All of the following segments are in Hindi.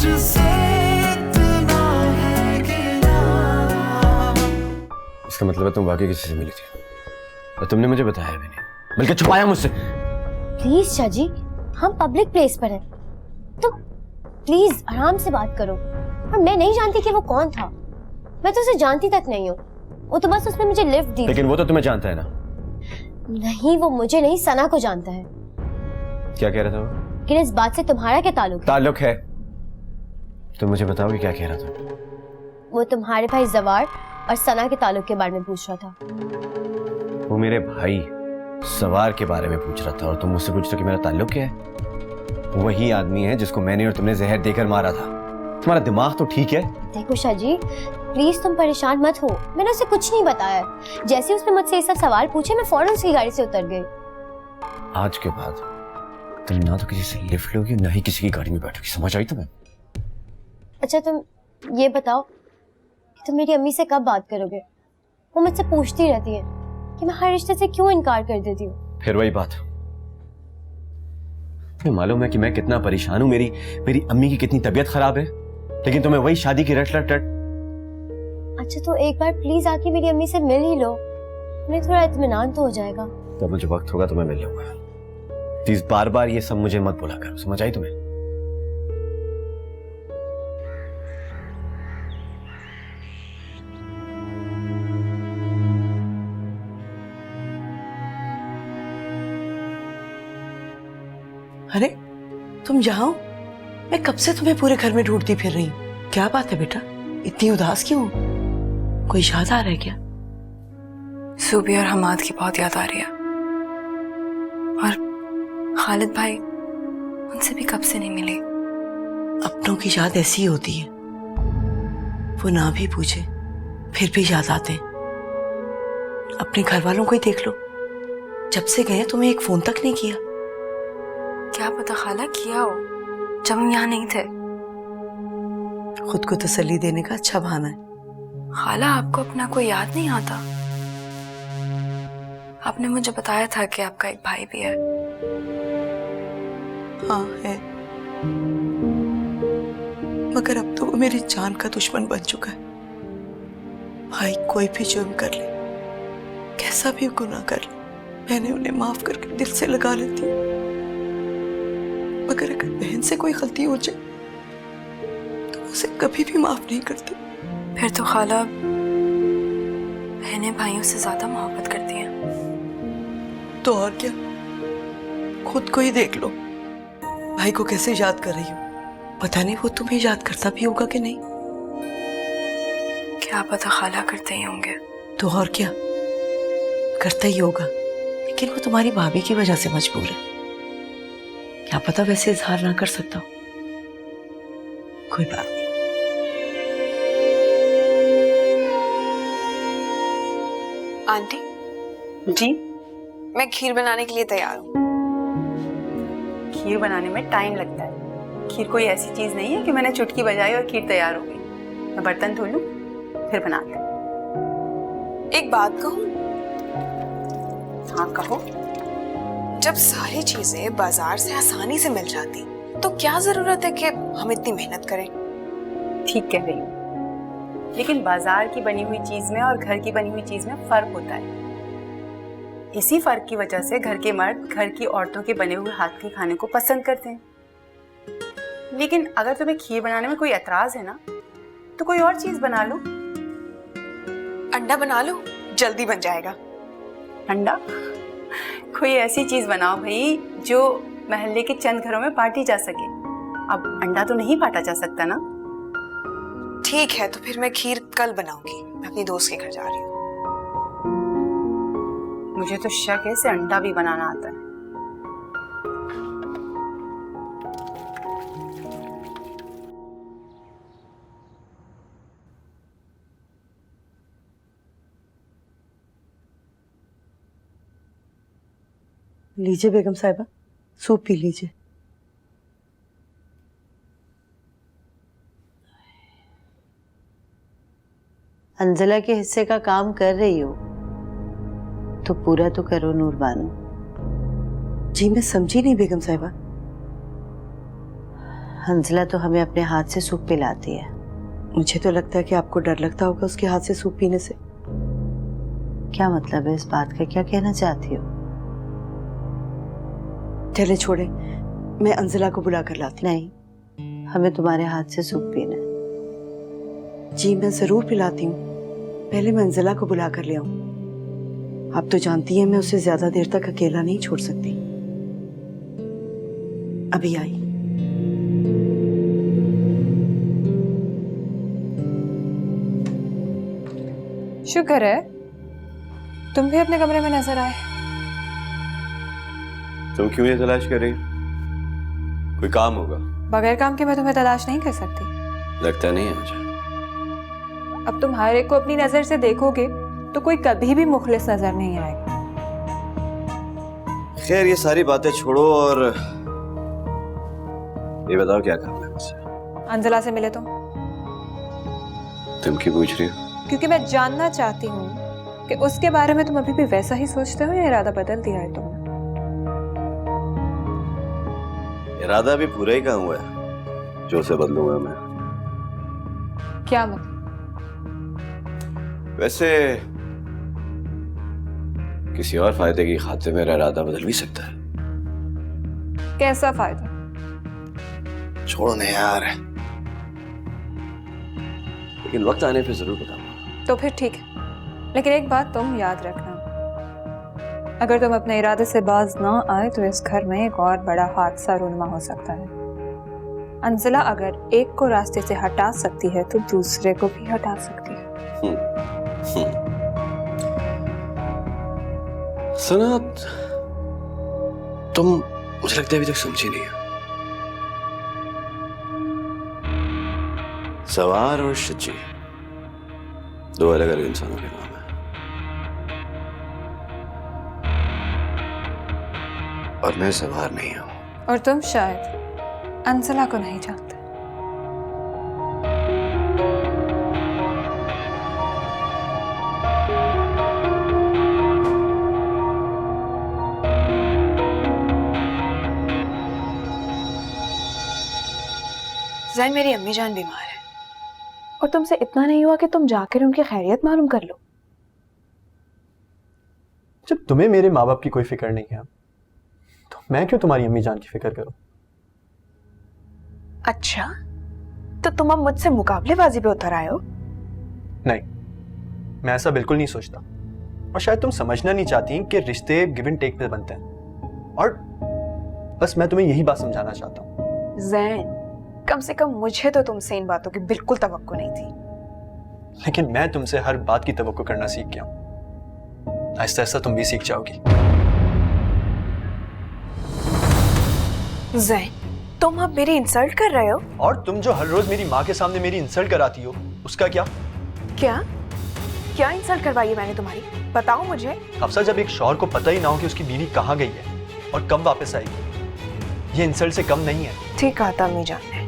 मुझसे इतना है गिला। इसका मतलब है तुम वाकई किसी से मिली थी और तुमने मुझे बताया भी नहीं, बल्कि छुपाया मुझसे। प्लीज शाजी, हम पब्लिक प्लेस पर हैं, तो प्लीज आराम से बात करो। और मैं नहीं जानती कि वो कौन था, मैं तो उसे जानती तक नहीं हूँ। वो तो बस उसने मुझे लिफ्ट दी। लेकिन वो तो तुम्हें जानता है ना? नहीं, वो मुझे नहीं, सना को जानता है। क्या कह रहा था वो? कि इस बात से तुम्हारा क्या ताल्लुक है? तुम मुझे बताओगे क्या कह रहा था? वो तुम्हारे भाई जवार और सना के ताल्लुक के बारे में पूछ रहा था। वो मेरे भाई सवार के बारे में पूछ रहा था और तुम मुझसे पूछ रहे हो कि मेरा ताल्लुक क्या है? वही आदमी है जिसको मैंने और तुमने जहर देकर मारा था। तुम्हारा दिमाग तो ठीक है? देखो शाजी, प्लीज तुम परेशान मत हो, मैंने उसे कुछ नहीं बताया। जैसे उसने मुझसे ये सब सवाल पूछे, मैं फौरन उसकी गाड़ी से उतर गई। आज के बाद तुम ना तो किसी से लिफ्ट लोगी ना ही किसी की गाड़ी में बैठोगी, समझ आई तुम्हें? अच्छा तुम ये बताओ कि तुम मेरी अम्मी से कब बात करोगे? वो मुझसे पूछती रहती है कि मैं हर रिश्ते से क्यों इनकार कर देती हूँ। फिर वही बात, तुम्हें मालूम है कि मैं कितना परेशान हूँ, मेरी अम्मी की कितनी तबीयत खराब है, लेकिन तुम्हें वही शादी की रट। अच्छा तो एक बार प्लीज आके मेरी अम्मी से मिल ही लो, उन्हें थोड़ा इत्मीनान तो हो जाएगा। जब मुझे वक्त होगा तो मैं मिल लूंगा। प्लीज बार बार ये सब मुझे मत बोला करो, समझ आई तुम्हें? अरे तुम यहाँ हो? मैं कब से तुम्हें पूरे घर में ढूंढती फिर रही हूँ। क्या बात है बेटा, इतनी उदास क्यों? कोई याद आ रहा है क्या? सूबी और हमाद की बहुत याद आ रही है, और खालिद भाई, उनसे भी कब से नहीं मिली। अपनों की याद ऐसी ही होती है, वो ना भी पूछे फिर भी याद आते हैं। अपने घर वालों को ही देख लो, जब से गए तुम्हें एक फोन तक नहीं किया। क्या पता खाला किया हो, जब हम यहाँ नहीं थे। खुद को तसल्ली देने का अच्छा बहाना है। खाला आपको अपना कोई याद नहीं आता? आपने मुझे बताया था कि आपका एक भाई भी है। हाँ है, मगर अब तो वो मेरी जान का दुश्मन बन चुका है। भाई कोई भी जुर्म कर ले, कैसा भी गुनाह कर ले, मैंने उन्हें माफ करके दिल से लगा लेती हूँ। मगर अगर बहन से कोई गलती हो जाए तो उसे कभी भी माफ नहीं करती। फिर तो खाला बहनें भाइयों से ज्यादा मोहब्बत करती हैं। तो और क्या, खुद को ही देख लो, भाई को कैसे याद कर रही हो। पता नहीं वो तुम्हें याद करता भी होगा कि नहीं। क्या पता खाला करते ही होंगे। तो और क्या, करता ही होगा, लेकिन वो तुम्हारी भाभी की वजह से मजबूर है। क्या पता वैसे इजहार ना कर सकता हो। कोई बात नहीं। आंटी जी, मैं खीर बनाने के लिए तैयार हूँ। खीर बनाने में टाइम लगता है। खीर कोई ऐसी चीज नहीं है कि मैंने चुटकी बजाई और खीर तैयार हो गई। मैं बर्तन धो लूं फिर बना लूं। एक बात कहूँ? हाँ कहो। जब सारी चीजें बाजार से आसानी से मिल जाती तो क्या जरूरत है कि हम इतनी मेहनत करें? ठीक कह रही हूँ, लेकिन बाजार की बनी हुई चीज में और घर की बनी हुई चीज में फर्क होता है। इसी फर्क की वजह से घर के मर्द घर की औरतों के बने हुए हाथ के खाने को पसंद करते हैं। लेकिन अगर तुम्हें खीर बनाने में कोई एतराज है ना, तो कोई और चीज बना लो। अंडा बना लो, जल्दी बन जाएगा। अंडा? कोई ऐसी चीज बनाओ भाई जो महल्ले के चंद घरों में बांटी जा सके। अब अंडा तो नहीं बांटा जा सकता ना। ठीक है, तो फिर मैं खीर कल बनाऊंगी। मैं अपनी दोस्त के घर जा रही हूँ। मुझे तो शक है इसे अंडा भी बनाना आता है। लीजिए बेगम साहिबा, सूप पी लीजिए। अंजला के हिस्से का काम कर रही हो तो पूरा तो करो नूरबानो। जी मैं समझी नहीं बेगम साहिबा। हंसला तो हमें अपने हाथ से सूप पिलाती है। मुझे तो लगता है कि आपको डर लगता होगा उसके हाथ से सूप पीने से। क्या मतलब है इस बात का, क्या कहना चाहती हो? चले छोड़े, मैं अंजला को बुला कर लाती नहीं, हमें तुम्हारे हाथ से सूप पीना है। हूँ। जी मैं जरूर पिलाती हूँ, पहले मैं अंजला को बुला कर ले आऊं। आप तो जानती हैं मैं उसे ज्यादा देर तक अकेला नहीं छोड़ सकती। अभी आई। शुक्र है तुम भी अपने कमरे में नजर आए। तुम क्यों ये तलाश कर रही? कोई काम होगा? बगैर काम के मैं तुम्हें तलाश नहीं कर सकती। लगता नहीं है मुझे। अब तुम हर एक को अपनी नजर से देखोगे तो कोई कभी भी मुखलिस नजर नहीं आएगा। खैर ये सारी बातें छोड़ो और ये बताओ क्या काम है मुझसे? अंजला से मिले तुम क्यों पूछ रही हो? क्योंकि मैं जानना चाहती हूँ कि उसके बारे में तुम अभी भी वैसा ही सोचते हो या इरादा बदल दिया है तुमने? इरादा भी पूरा ही कहा हुआ है जो उसे बदलूंगा मैं। क्या मतलब? वैसे किसी और फायदे की खातिर मेरा इरादा बदल भी सकता है। कैसा फायदा? छोड़ो ना यार, लेकिन वक्त आने पे जरूर बताऊंगा। तो फिर ठीक है, लेकिन एक बात तुम याद रखना, अगर तुम अपने इरादे से बाज ना आए तो इस घर में एक और बड़ा हादसा रूनुमा हो सकता है। अंजला अगर एक को रास्ते से हटा सकती है तो दूसरे को भी हटा सकती है। सनत, तुम मुझे लगता है अभी तक समझी नहीं है। सवार और शची दो अलग अलग इंसानों के नाम है, और मैं सवार नहीं हूं। और तुम शायद अंजला को नहीं जानते। जैन, मेरी अम्मी जान बीमार है और तुमसे इतना नहीं हुआ कि तुम जाकर उनकी खैरियत मालूम कर लो? जब तुम्हें मेरे माँ बाप की कोई फिक्र नहीं है तो मैं क्यों तुम्हारी अम्मी जान की फिक्र करूं? अच्छा, तो तुम अब मुझसे मुकाबलेबाजी पे उतर आए हो? नहीं, मैं ऐसा बिल्कुल नहीं सोचता, और शायद तुम समझना नहीं चाहती कि रिश्ते गिव एंड टेक पे बनते हैं, और बस मैं तुम्हें यही बात समझाना चाहता हूँ। जैन, कम से कम मुझे तो तुमसे इन बातों की बिल्कुल तवक्को नहीं थी। लेकिन मैं तुमसे हर बात की तवक्को करना सीख गया हूं। आहिस्ता आहिस्ता तुम भी सीख जाओगी। जैन, तुम अब मेरी इंसल्ट कर रहे हो? और तुम जो हर रोज मेरी माँ के सामने मेरी इंसल्ट कराती हो उसका क्या? क्या क्या इंसल्ट करवाई है मैंने तुम्हारी? बताओ मुझे। हफ्सा, जब एक शौहर को पता ही ना हो कि उसकी बीवी कहाँ गई है और कब वापस आएगी, ये इंसल्ट से कम नहीं है। ठीक कहा था अम्मी जान ने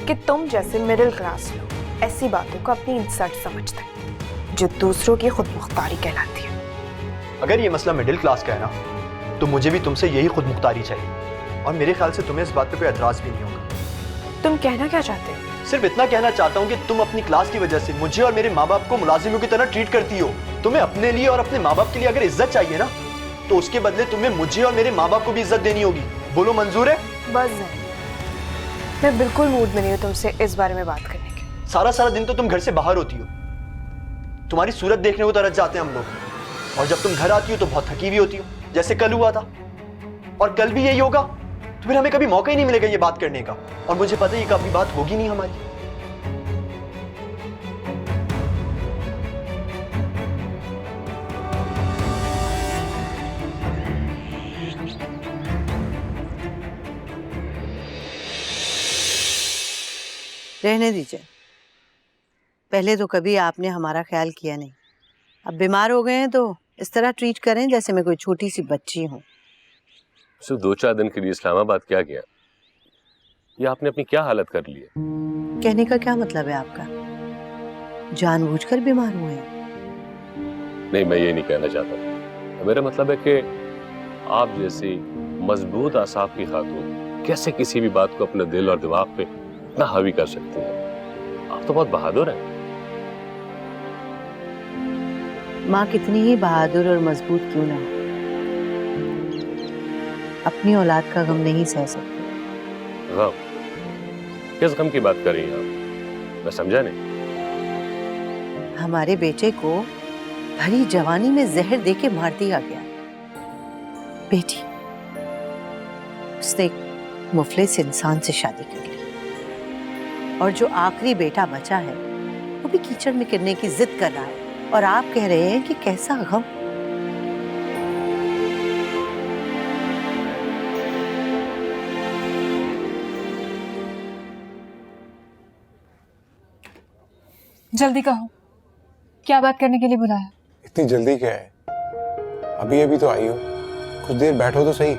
कि तुम जैसे मिडिल क्लास लोग ऐसी बातों को अपनी इंसल्ट समझते हैं जो दूसरों की खुद मुख्तारी कहलाती है। अगर ये मसला मिडिल क्लास का है ना, तो मुझे भी तुमसे यही खुद मुख्तारी चाहिए, और मेरे ख्याल से तुम्हें इस बात पे कोई एतराज भी नहीं होगा। तुम कहना क्या चाहते हो? सिर्फ इतना कहना चाहता हूँ कि तुम अपनी क्लास की वजह से मुझे और मेरे माँ बाप को मुलाजिमों की तरह ट्रीट करती हो। तुम्हें अपने लिए और अपने माँ बाप के लिए अगर इज्जत चाहिए ना, तो उसके बदले तुम्हें मुझे और मेरे माँ बाप को भी इज्जत देनी होगी। बोलो, मंजूर है? बस जैन, मैं बिल्कुल मूड में नहीं हूँ तुमसे इस बारे में बात करने के। सारा दिन तो तुम घर से बाहर होती हो, तुम्हारी सूरत देखने को तरस जाते हैं हम लोग, और जब तुम घर आती हो तो बहुत थकी हुई होती हो, जैसे कल हुआ था, और कल भी यही होगा। तो फिर हमें कभी मौका ही नहीं मिलेगा ये बात करने का, और मुझे पता है ये कभी बात होगी नहीं हमारी। रहने दीजिए, पहले तो कभी आपने हमारा ख्याल किया नहीं, अब बीमार हो गए हैं तो इस तरह ट्रीट करें जैसे मैं कोई छोटी सी बच्ची हूँ। सिर्फ 2-4 दिन के लिए इस्लामाबाद क्या गया? ये आपने अपनी क्या हालत कर ली है? कहने का क्या मतलब है आपका? जानबूझकर बीमार हुए हैं? नहीं, मैं ये नहीं कहना चाहता। मेरा मतलब है कि आप जैसी मजबूत आसाब की खातून कैसे किसी भी बात को अपने दिल और दिमाग पे कितना हावी कर सकती हैं। आप तो बहुत बहादुर हैं। माँ कितनी ही बहादुर और मजबूत क्यों ना हो, अपनी औलाद का गम नहीं सह सकती। गम? किस गम की बात कर रही हैं आप? मैं समझा नहीं। हमारे बेटे को भरी जवानी में जहर देके मार दिया गया। बेटी, उसने एक मुफलिस इंसान से शादी कर ली और जो आखिरी बेटा बचा है वो भी कीचड़ में गिरने की जिद कर रहा है, और आप कह रहे हैं कि कैसा गम। जल्दी कहो, क्या बात करने के लिए बुलाया? इतनी जल्दी क्या है? अभी अभी तो आई हो, कुछ देर बैठो तो सही।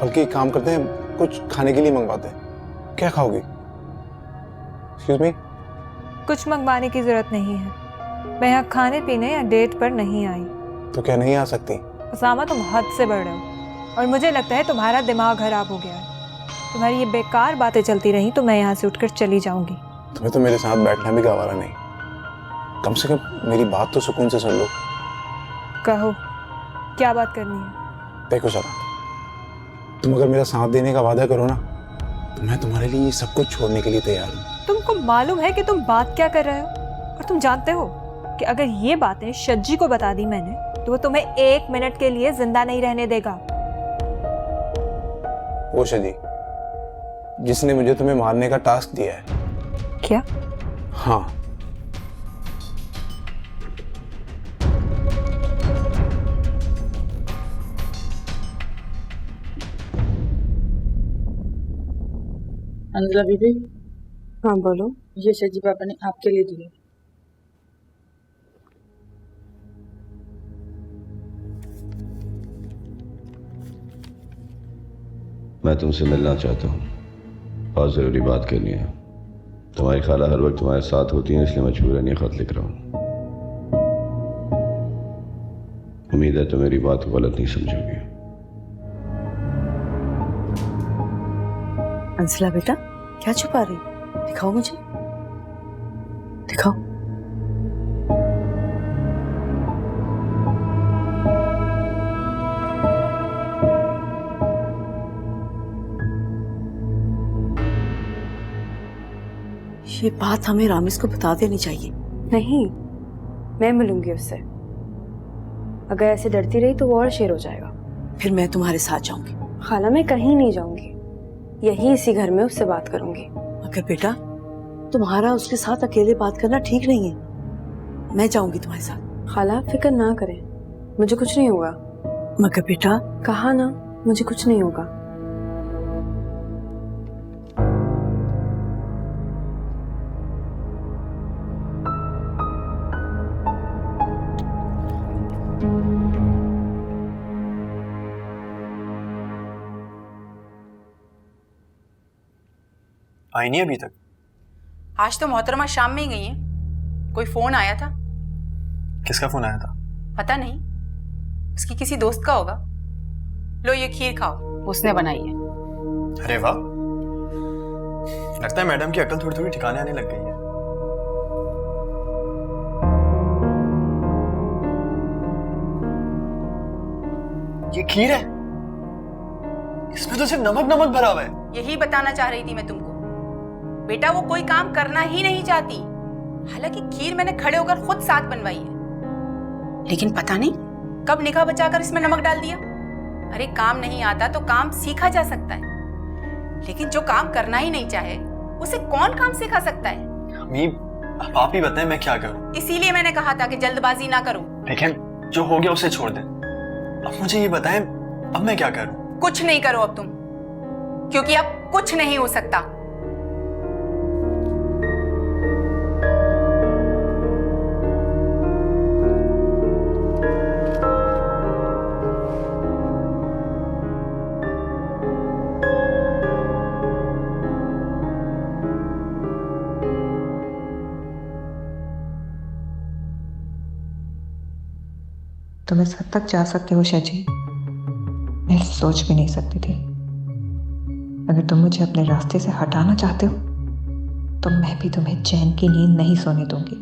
बल्कि एक काम करते हैं, कुछ खाने के लिए मंगवाते हैं। क्या खाओगी? Excuse me? कुछ मंगवाने की जरूरत नहीं है। मैं यहाँ खाने पीने या डेट पर नहीं आई। तो क्या नहीं आ सकती? उसामा, तुम हद से बढ़ रहे हो और मुझे लगता है तुम्हारा दिमाग खराब हो गया है। तुम्हारी ये बेकार बातें चलती रही तो मैं यहाँ से उठकर चली जाऊंगी। तुम्हें तो मेरे साथ बैठना भी गवारा नहीं। कम से कम मेरी बात तो सुकून से सुन लो। कहो, क्या बात करनी है? देखो सरा, तुम अगर मेरा साथ देने का वादा करो ना, तो मैं तुम्हारे लिए ये सब कुछ छोड़ने के लिए तैयार हूँ। तुमको मालूम है कि तुम बात क्या कर रहे हो? और तुम जानते हो कि अगर ये बातें शज्जी को बता दी मैंने तो वो तुम्हें 1 मिनट के लिए जिंदा नहीं रहने देगा। वो शजी, जिसने मुझे तुम्हें मारने का टास्क दिया है। क्या? हाँ। अंजला बीबी, हाँ बोलो। ये शजी पापा ने आपके लिए दी है। मैं तुमसे मिलना चाहता हूँ, बहुत ज़रूरी बात करनी है। तुम्हारी खाला हर वक्त तुम्हारे साथ होती है, इसलिए मजबूरन ये खत लिख रहा हूँ। उम्मीद है तुम मेरी बात को गलत नहीं समझोगी। अंसला बेटा, क्या छुपा रही? दिखाओ मुझे, दिखाओ। ये बात हमें रामिस को बता देनी चाहिए। नहीं, मैं मिलूंगी उससे। अगर ऐसे डरती रही तो वो और शेर हो जाएगा। फिर मैं तुम्हारे साथ जाऊंगी। खाला, मैं कहीं नहीं जाऊंगी, यही इसी घर में उससे बात करूंगी। मगर बेटा, तुम्हारा उसके साथ अकेले बात करना ठीक नहीं है। मैं जाऊंगी तुम्हारे साथ। खाला, फिक्र ना करें, मुझे कुछ नहीं होगा। मगर बेटा, कहा ना, मुझे कुछ नहीं होगा। आई नहीं अभी तक? आज तो मोहतरमा शाम में ही गई हैं। कोई फोन आया था? किसका फोन आया था? पता नहीं, उसकी किसी दोस्त का होगा। लो ये खीर खाओ, उसने बनाई है। अरे वाह, लगता है मैडम की अकल थोड़ी थोड़ी ठिकाने आने लग गई है। ये खीर है, इसमें तो सिर्फ नमक नमक भरा हुआ है। यही बताना चाह रही थी मैं तुमको। बेटा वो कोई काम करना ही नहीं चाहती। हालांकि खीर मैंने खड़े होकर खुद साथ बनवाई है, लेकिन पता नहीं कब निगाह बचाकर इसमें नमक डाल दिया। अरे काम नहीं आता तो काम सीखा जा सकता है, लेकिन जो काम करना ही नहीं चाहे उसे कौन काम सिखा सकता है? अम्मी, अब आप ही बताएं मैं क्या करूं। इसीलिए मैंने कहा था कि जल्दबाजी ना करो। लेकिन जो हो गया उसे छोड़ दें। अब मुझे ये बताएं, अब मैं क्या करूं? कुछ नहीं करो अब तुम, क्योंकि अब कुछ नहीं हो सकता। तुम इस हद तक जा सकते हो शजी, मैं सोच भी नहीं सकती थी। अगर तुम मुझे अपने रास्ते से हटाना चाहते हो तो मैं भी तुम्हें चैन की नींद नहीं सोने दूंगी।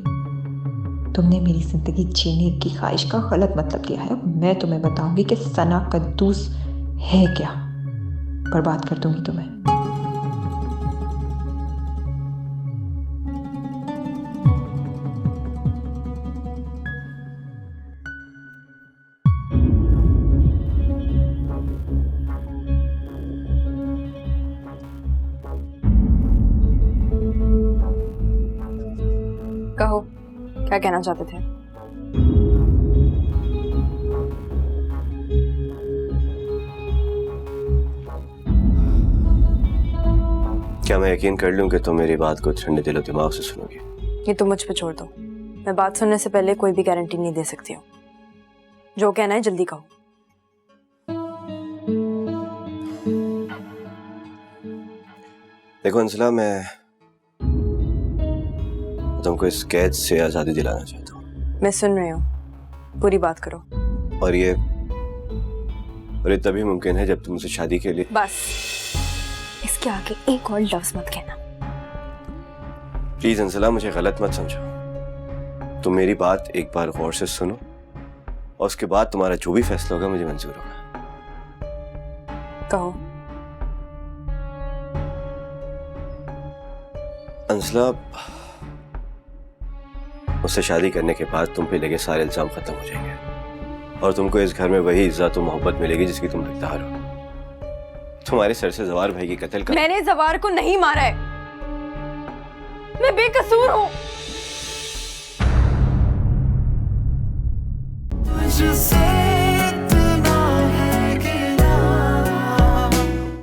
तुमने मेरी जिंदगी जीने की ख्वाहिश का गलत मतलब लिया है। मैं तुम्हें बताऊंगी कि सना कद्दूस है क्या। बर्बाद कर दूंगी तुम्हें। कहो, क्या कहना चाहते थे? क्या मैं यकीन कर लूं कि तुम मेरी बात को ठंडे दिलो दिमाग से सुनोगी? ये तो मुझ पे छोड़ दो। मैं बात सुनने से पहले कोई भी गारंटी नहीं दे सकती हूँ। जो कहना है जल्दी कहो। देखो अंसला, मैं तुमको इस कैद से आजादी दिलाना चाहता हूँ। मैं सुन रही हूँ, पूरी बात करो। और ये तभी मुमकिन है जब तुम मुझसे शादी के लिए। बस इसके आगे एक और लफ्ज मत कहना। प्लीज अंसला, मुझे गलत मत समझो। तुम मेरी बात एक बार गौर से सुनो और उसके बाद तुम्हारा जो भी फैसला होगा मुझे मंजूर होगा। कहो। अंसला, मुझसे शादी करने के बाद तुम पे लगे सारे इल्जाम खत्म हो जाएंगे और तुमको इस घर में वही इज्जत और मोहब्बत मिलेगी जिसकी तुम हकदार हो। तुम्हारे सर से जवार भाई की कत्ल का। मैंने जवार को नहीं मारा है, मैं बेकसूर हूँ। मुझसे